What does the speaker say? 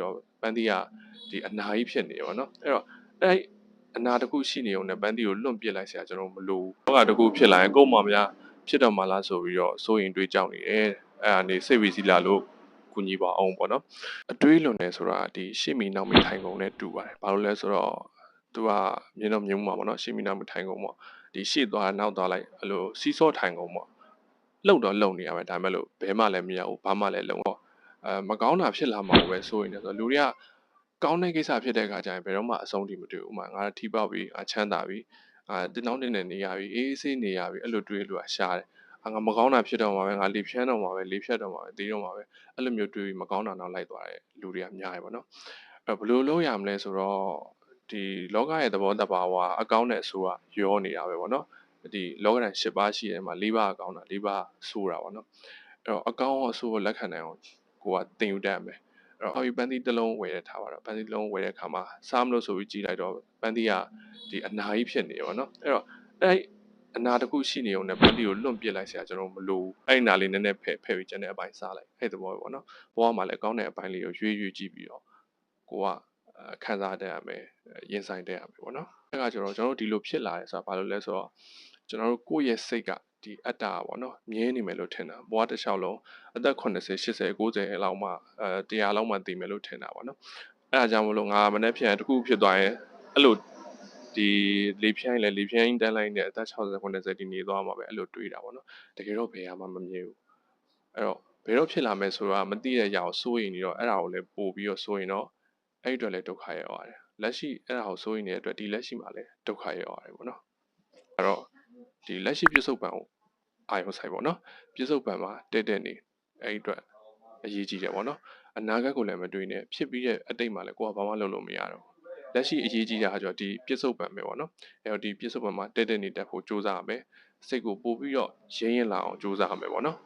တော့ပန်းသီးကဒီအနာကြီးဖြစ်နေရောနော်အဲ့တော့အနာတစ်ခုရှိနေုံနဲ့ပန်းသီးကိုလွန့်ပစ်လိုက်ဆရာကျွန်တော်မလိုဘူး။တစ်ခုဖြစ်လာရင်ကို့မောင်များဖြစ်တော့မှလားဆိုပြီးတော့စိုးရင်တွေးကြောက်နေတယ်။အဲ့ဒါနေစိတ်ဝီစီလာလို့ကူညီပါအောင်ပေါ့နော်။အတွေးလွန်နေဆိုတာဒီရှေ့မီနောက်မီထိုင်ကုန်နဲ့တူပါတယ်။ဘာလို့လဲဆိုတော့သူကမြင်တော့မြင်မှာပေါ့နော်ရှေ့မီနောက်မီထိုင်ကုန်ပေါ့ဒီရှေ့သွားနောက်သွားလိုက်အဲ့လိုစီးစောထိုင်ကုန်ပေါ့လှုပ်တော့လှုပ်နေရမယ်ဒါပေမဲ့လို့ဘဲမှလည်းမရဘူးဘာမှလည်းလုံတော့မကောင်းတာဖြစ်လာမှာပဲစိုးရင်လည်းဆိုတော့လူတွေကကောင်းတဲ့ကိစ္စဖြစ်တဲ့အခါကျရင်ဘယ်တော့မှအဆုံးထိမတွေ့ဘူး။ဥမာငါထိပေါက်ပြီးချမ်းသာပြီးတင်းနှောင်းတင်းနဲ့နေရပြီးအေးဆေးနေရပြီးအဲ့လိုတွေးလို့ရှားတယ်။ငါမကောင်းတာဖြစ်တော့မှာပဲငါလေဖြန်းတော့မှာပဲလေဖြတ်တော့မှာပဲတီးတော့မှာပဲအဲ့လိုမျိုးတွေးပြီးမကောင်းတာနောက်လိုက်သွားတယ်လူတွေကများတယ်ပေါ့နော်။အဲ့ဘယ်လိုလုပ်ရမလဲဆိုတော့ဒီလောကရဲ့သဘောတဘာဝအကောင်းနဲ့အဆိုးကရောနေတာပဲပေါ့နော်။ဒီလောကဓာတ်၈ပါးရှိတယ်မှာ၄ပါးအကောင်းတာ၄ပါးဆိုးတာပေါ့နော်။အဲ့တော့အကောင်းအဆိုးကိုလက်ခံနိုင်အောင်ကိုကသင်ယူတတ်မယ်။အဲ့တော့ပန်းသီးတစ်လုံးဝယ်ရထားပါတော့ပန်းသီးတစ်လုံးဝယ်တဲ့အခါမှာစားမလို့ဆိုပြီးကြည့်လိုက်တော့ပန်းသီးကဒီအနာကြီးဖြစ်နေရောနော်အဲ့တော့အနာတစ်ခုရှိနေုံနဲ့ပန်းသီးကိုလွန့်ပစ်လိုက်ဆရာကျွန်တော်မလိုဘူးအဲ့နာလေးနည်းနည်းဖယ်ပြီးကျန်တဲ့အပိုင်းစားလိုက်အဲ့သဘောပဲပေါ့နော်ဘဝမှာလည်းကောင်းတဲ့အပိုင်းလေးကိုရွေးကြည့်ပြီးတော့ကိုကခံစားတတ်ရမယ်ရင်ဆိုင်တတ်ရမယ်ပေါ့နော်အဲ့ကကျွန်တော်ဒီလိုဖြစ်လာတယ်ဆိုတာဘာလို့လဲဆိုတော့ကျွန်တော်တို့ကိုယ့်ရဲ့စိတ်ကဒီအတ္တပေါ့နော်မြဲနေမယ်လို့ထင်တာဘဝတစ်လျှောက်လုံးအသက်80 80 90လောက်မှ100လောက်မှတည်မယ်လို့ထင်တာပေါ့နော်အဲ့ဒါကြောင့်မလို့ငါမနေ့ပြန်တစ်ခုဖြစ်သွားရင်အဲ့လိုဒီလေဖြန်းရင်လည်းလေဖြန်းတန်းလိုက်နဲ့အသက်60 90ဒီနေသွားမှာပဲအဲ့လိုတွေးတာပေါ့နော်တကယ်တော့ဘယ်ဟာမှမမြင်ဘူးအဲ့တော့ဘယ်တော့ဖြစ်လာမယ်ဆိုတာမသိတဲ့ຢာကိုစိုးရင်တော့အဲ့ဒါကိုလည်းပို့ပြီးတော့စိုးရင်တော့အဲ့အတွက်လည်းဒုက္ခရောက်ရတယ်လက်ရှိအဲ့ဒါကိုစိုးရင်တဲ့အတွက်ဒီလက်ရှိမှာလည်းဒုက္ခရောက်ရတယ်ပေါ့နော်အဲ့တော့ဒီလက်ရှိပြစ္ဆုတ်ပံကိုအာရုံစိုက်ပေါ့နော်ပြစ္ဆုတ်ပံမှာတဲ့နေအဲ့အတွက်အရေးကြီးတယ်ပေါ့နော်အနာဂတ်ကိုလည်းမတွေးနဲ့ဖြစ်ပြီးတဲ့အတိတ်မှာလည်းကိုကဘာမှလုပ်လို့မရတော့လက်ရှိအရေးကြီးတာဆိုတော့ဒီပြစ္ဆုတ်ပံပဲပေါ့နော်အဲ့တော့ဒီပြစ္ဆုတ်ပံမှာတဲ့နေတက်ဖို့စူးစမ်းရမယ်စိတ်ကိုပို့ပြီးတော့ရင်းရင်လာအောင်စူးစမ်းရမယ်ပေါ့နော်